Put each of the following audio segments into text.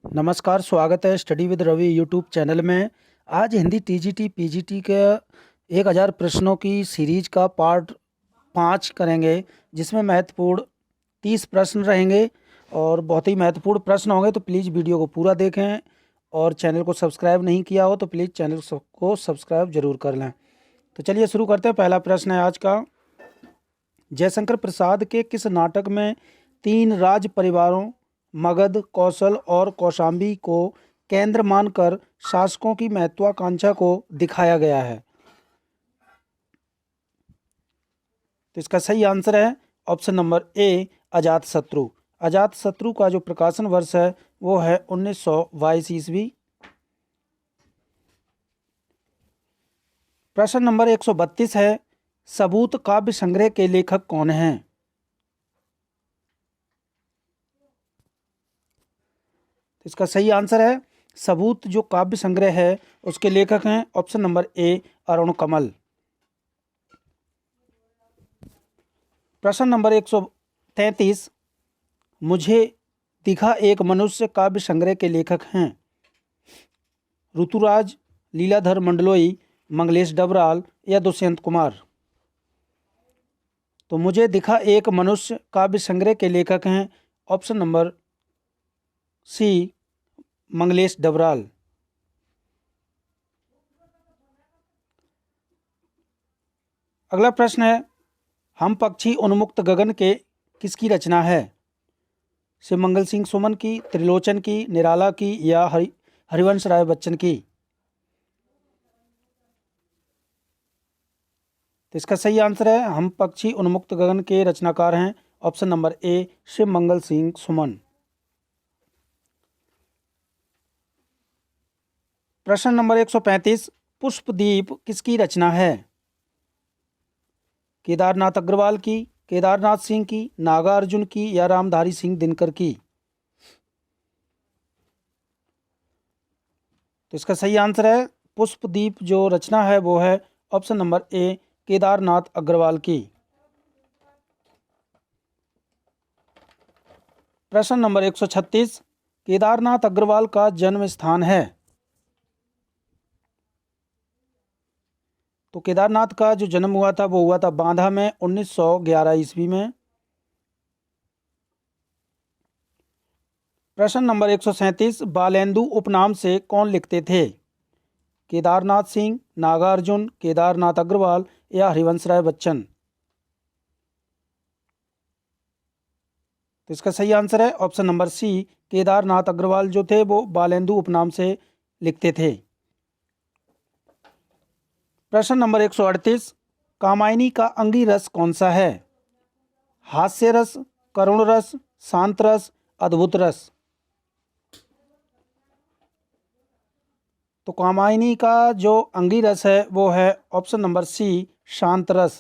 नमस्कार, स्वागत है study with Ravi YouTube channel में। आज हिंदी टीजीटी पीजीटी के 1000 प्रश्नों की सीरीज का पार्ट 5 करेंगे, जिसमें महत्वपूर्ण 30 प्रश्न रहेंगे और बहुत ही महत्वपूर्ण प्रश्न होंगे। तो प्लीज़ वीडियो को पूरा देखें और चैनल को सब्सक्राइब नहीं किया हो तो प्लीज़ चैनल को सब्सक्राइब जरूर कर लें। तो चलिए शुरू करते हैं। पहला प्रश्न है आज का, जयशंकर प्रसाद के किस नाटक में 3 राज परिवारों मगध, कौशल और कौशांबी को केंद्र मानकर शासकों की महत्वाकांक्षा को दिखाया गया है? तो इसका सही आंसर है ऑप्शन नंबर ए, अजातशत्रु। अजातशत्रु का जो प्रकाशन वर्ष है वो है 1922 ईस्वी। प्रश्न नंबर 132 है, सबूत काव्य संग्रह के लेखक कौन हैं? तो इसका सही आंसर है, सबूत जो काव्य संग्रह है उसके लेखक हैं ऑप्शन नंबर ए, अरुण कमल। प्रश्न नंबर 133, मुझे दिखा एक मनुष्य काव्य संग्रह के लेखक हैं? ऋतुराज, लीलाधर मंडलोई, मंगलेश डबराल या दुष्यंत कुमार? तो मुझे दिखा एक मनुष्य काव्य संग्रह के लेखक हैं option number C, Manglesh Dabral. अगला प्रश्न है, हम पक्षी उन्मुक्त गगन के किसकी रचना है? शिव मंगल सिंह सुमन की, त्रिलोचन की, निराला की या हरिवंश राय बच्चन की? तो इसका सही आंसर है, हम पक्षी उन्मुक्त गगन के रचनाकार हैं ऑप्शन नंबर ए, शिव मंगल सिंह सुमन। प्रश्न नंबर 135, पुष्पदीप किसकी रचना है? केदारनाथ अग्रवाल की, केदारनाथ सिंह की, नागार्जुन की या रामधारी सिंह दिनकर की? तो इसका सही आंसर है, पुष्पदीप जो रचना है वो है option number A, Kedarnath Agrawal की। प्रश्न नंबर 136, केदारनाथ अग्रवाल का जन्म स्थान है? तो केदारनाथ का जो जन्म हुआ था वो हुआ था बांधा में 1911 ईस्वी में। प्रश्न नंबर 137, बालेंदु उपनाम से कौन लिखते थे? केदारनाथ सिंह, नागार्जुन, केदारनाथ अग्रवाल या हरिवंश राय बच्चन? तो इसका सही आंसर है option number C, Kedarnath Agrawal जो थे वो बालेंदु उपनाम से लिखते थे। प्रश्न नंबर 138, कामायनी का अंगी रस कौन सा है? हास्य रस, करुण रस, शांत रस, अद्भुत रस? तो कामायनी का जो अंगी रस है वो है ऑप्शन नंबर सी, शांत रस।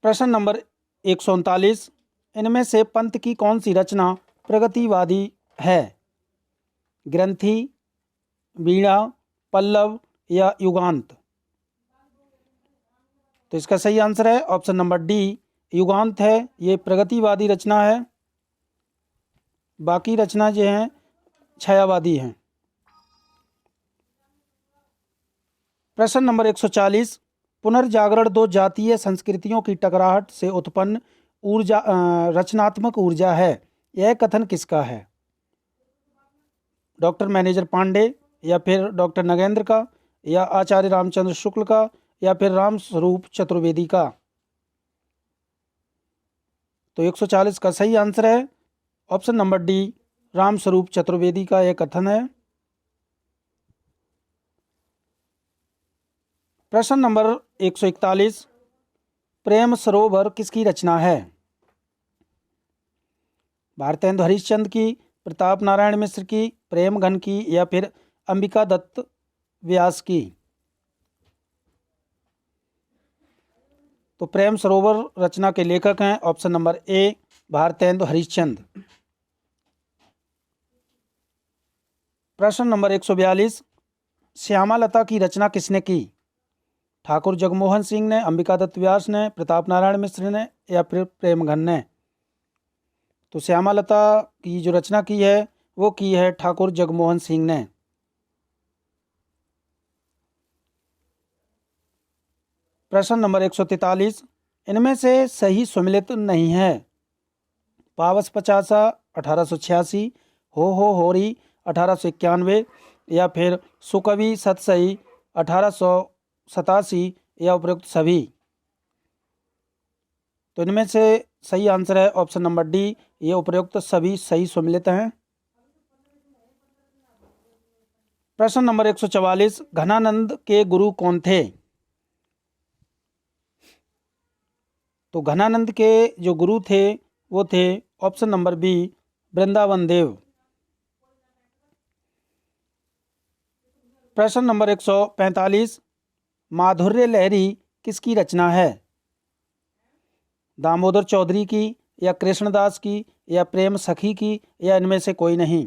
प्रश्न नंबर 139, इनमें से पंत की कौन सी रचना प्रगतिवादी है? ग्रंथि, वीणा, पल्लव या युगांत? तो इसका सही आंसर है ऑप्शन नंबर डी, युगांत है, ये प्रगतिवादी रचना है। बाकी रचना जो हैं छायावादी हैं। प्रश्न नंबर 140, पुनर्जागरण दो जातीय संस्कृतियों की टकराहट से उत्पन्न ऊर्जा रचनात्मक ऊर्जा है, यह कथन किसका है? डॉक्टर मैनेजर पांडे या फिर डॉक्टर नगेंद्र का या आचार्य रामचंद्र शुक्ल का या फिर राम स्वरूप चतुर्वेदी का? तो 140 का सही आंसर है option number D, Ram Swaroop Chaturvedi का यह कथन है। प्रश्न नंबर 141, प्रेम सरोवर किसकी रचना है? भारतेंदु हरिश्चंद्र की, प्रताप नारायण मिश्र की, प्रेमघन की या फिर अंबिका दत्त व्यास की? तो प्रेम सरोवर रचना के लेखक हैं ऑप्शन नंबर ए, भारतेंदु हरिश्चंद्र। प्रश्न नंबर 142, श्यामालता की रचना किसने की? ठाकुर जगमोहन सिंह ने, अंबिका दत्त व्यास ने, प्रताप नारायण मिश्र ने या फिर प्रेमघन ने? तो श्यामालता की जो रचना की है वो की है ठाकुर जगमोहन सिंह ने। प्रश्न नंबर 143, इनमें से सही सम्मिलित नहीं है। पावस पचासा 1886, हो होरी 1891, या फिर सुकवि सतसई 1887, या उपयुक्त सभी। तो इनमें से सही आंसर है ऑप्शन नंबर डी, ये उपयुक्त सभी सही सम्मिलित हैं। प्रश्न नंबर 144, घनानंद के गुरु कौन थे? तो घनानंद के जो गुरु थे वो थे ऑप्शन नंबर बी, वृंदावन देव। प्रश्न नंबर 145, माधुर्य लहरी किसकी रचना है? दामोदर चौधरी की, या कृष्णदास की, या प्रेम सखी की, या इनमें से कोई नहीं।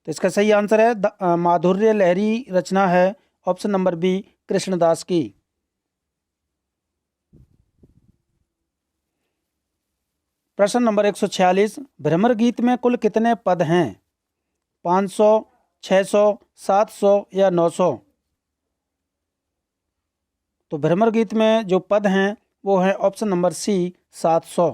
तो इसका सही आंसर है माधुर्य लहरी रचना है ऑप्शन नंबर बी, कृष्णदास की। प्रश्न नंबर 146, भ्रमर गीत में कुल कितने पद हैं? 500, 600, 700, या 900। तो भ्रमर गीत में जो पद हैं वो है ऑप्शन नंबर सी, 700।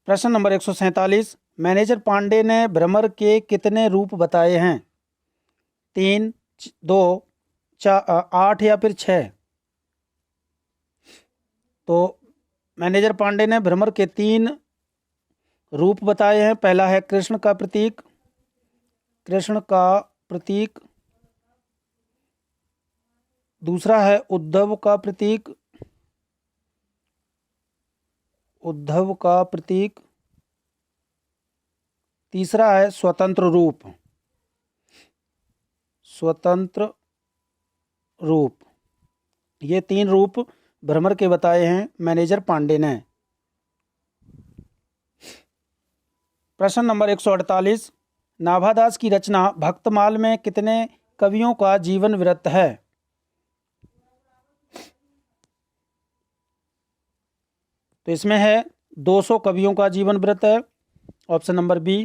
प्रश्न नंबर 147, मैनेजर पांडे ने भ्रमर के कितने रूप बताए हैं? 3, 2, 8, या फिर 6। तो मैनेजर पांडे ने भ्रमर के 3 रूप बताए हैं। पहला है कृष्ण का प्रतीक, दूसरा है उद्धव का प्रतीक, तीसरा है स्वतंत्र रूप। ये 3 रूप भ्रमर के बताए हैं मैनेजर पांडे ने। प्रश्न नंबर 148, नाभादास की रचना भक्तमाल में कितने कवियों का जीवन वृत्त है? तो इसमें है 200 कवियों का जीवन वृत्त है, ऑप्शन नंबर बी।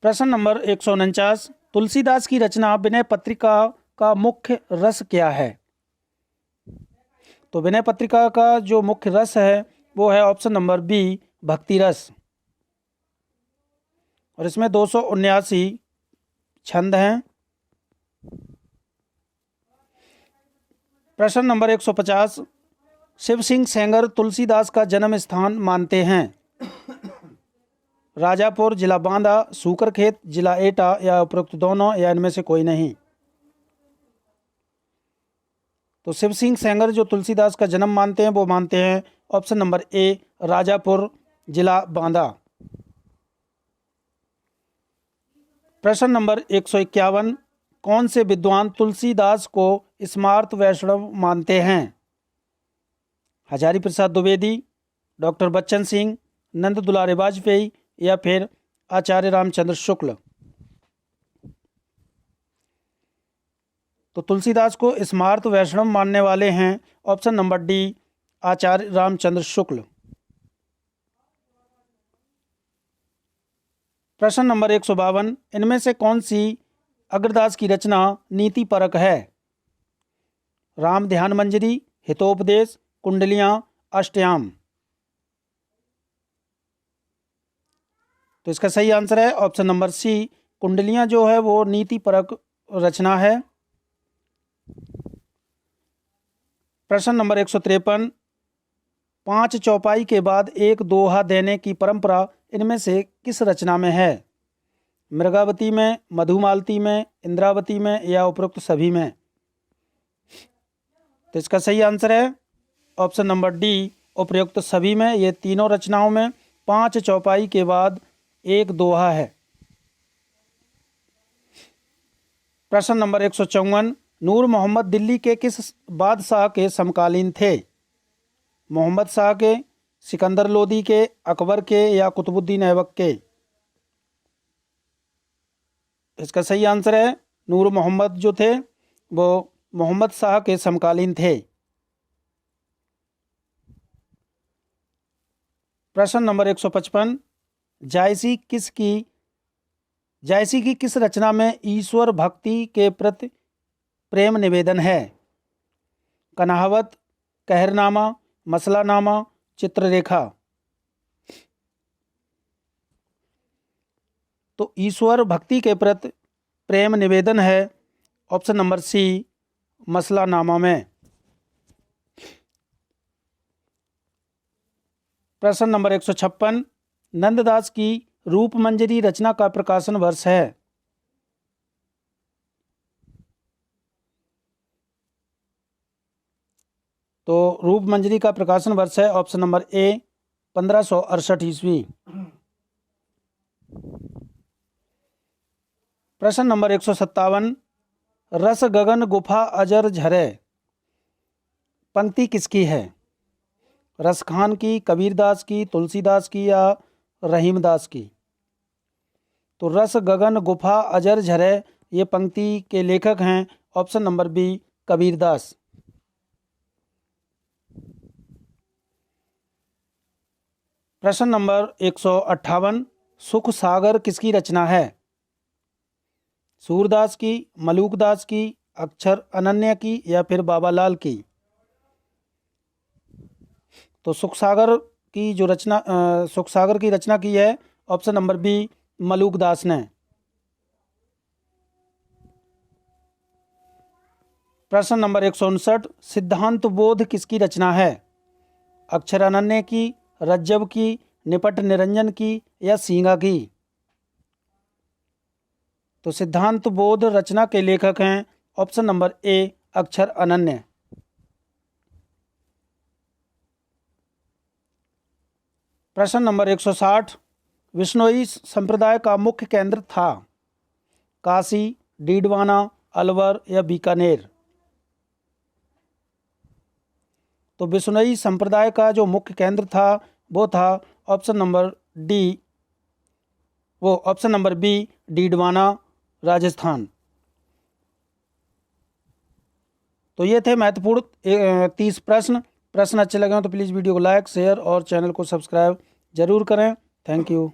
प्रश्न नंबर 149, तुलसीदास की रचना विनय पत्रिका का मुख्य रस क्या है? तो विनय पत्रिका का जो मुख्य रस है वो है ऑप्शन नंबर बी, भक्ति रस। और इसमें 279 छंद हैं। प्रश्न नंबर 150, शिव सिंह सेंगर तुलसीदास का जन्म स्थान मानते हैं? राजापुर, जिला बांदा, सूकरखेत, जिला एटा, या उपरोक्त दोनों, या इनमें से कोई नहीं। तो शिव सिंह सेंगर जो तुलसीदास का जन्म मानते हैं वो मानते हैं ऑप्शन नंबर ए, राजापुर, जिला बांदा। प्रश्न नंबर 151, कौन से विद्वान तुलसीदास को स्मार्त वैष्णव मानते हैं? हजारी प्रसाद द्विवेदी, डॉक्टर बच्चन सिंह, नंद दुलारे वाजपेयी, या फिर आचार्य रामचंद्र शुक्ल। तो तुलसीदास को स्मार्त वैष्णव मानने वाले हैं ऑप्शन नंबर डी, आचार्य रामचंद्र शुक्ल। प्रश्न नंबर 152, इनमें से कौन सी अग्रदास की रचना नीति परक है? राम ध्यान मंजरी, हितोपदेश, कुंडलियां, अष्टयाम। तो इसका सही आंसर है ऑप्शन नंबर सी, कुंडलियां जो है वो नीति परक रचना है। प्रश्न नंबर 153, 5 चौपाई के बाद एक दोहा देने की परंपरा इनमें से किस रचना में है? मृगावती में, मधुमालती में, इंद्रावती में, या उपरोक्त सभी में। तो इसका सही आंसर है ऑप्शन नंबर डी, उपरोक्त सभी में। ये तीनों रचनाओं में 5 चौपाई के बाद एक दोहा है। प्रश्न नंबर 154, नूर मोहम्मद दिल्ली के किस बादशाह के समकालीन थे? मोहम्मद शाह के, सिकंदर लोदी के, अकबर के, या कुतुबुद्दीन ऐबक के। इसका सही आंसर है नूर मोहम्मद जो थे वो मोहम्मद शाह के समकालीन थे। प्रश्न नंबर 155, जायसी की किस रचना में ईश्वर भक्ति के प्रति प्रेम निवेदन है? कन्हावत, कहरनामा, मसलानामा, चित्ररेखा। तो ईश्वर भक्ति के प्रति प्रेम निवेदन है ऑप्शन नंबर सी, मसलानामा में। प्रश्न नंबर 156, नंददास की रूपमंजरी रचना का प्रकाशन वर्ष है? तो रूपमंजरी का प्रकाशन वर्ष है ऑप्शन नंबर ए, 1568 ईस्वी। प्रश्न नंबर 157, रस गगन गुफा अजर झरे पंक्ति किसकी है? रसखान की, कबीरदास की, तुलसीदास की या रहीमदास की? तो रस गगन गुफा अजर झरे ये पंक्ति के लेखक हैं ऑप्शन नंबर बी, कबीरदास। प्रश्न नंबर 158, सुख सागर किसकी रचना है? सूरदास की, मलूकदास की, अक्षर अनन्या की या फिर बाबालाल की? तो सुखसागर की रचना की है ऑप्शन नंबर बी, मलूकदास ने। प्रश्न नंबर 159, सिद्धांत बोध किसकी रचना है? अक्षर अनन्या की, रज्जब की, निपट निरंजन की या सींगा की? तो सिद्धांत बोध रचना के लेखक हैं ऑप्शन नंबर ए, अक्षर अनन्य। प्रश्न नंबर 160, विश्नोई संप्रदाय का मुख्य केंद्र था? काशी, डीडवाना, अलवर या बीकानेर? तो विश्नोई संप्रदाय का जो मुख्य केंद्र था वो था option number B, Didwana, Rajasthan. तो ये थे महत्वपूर्ण 30 प्रश्न अच्छे लगे हो तो प्लीज़ वीडियो को लाइक, शेयर और चैनल को सब्सक्राइब जरूर करें। Thank you.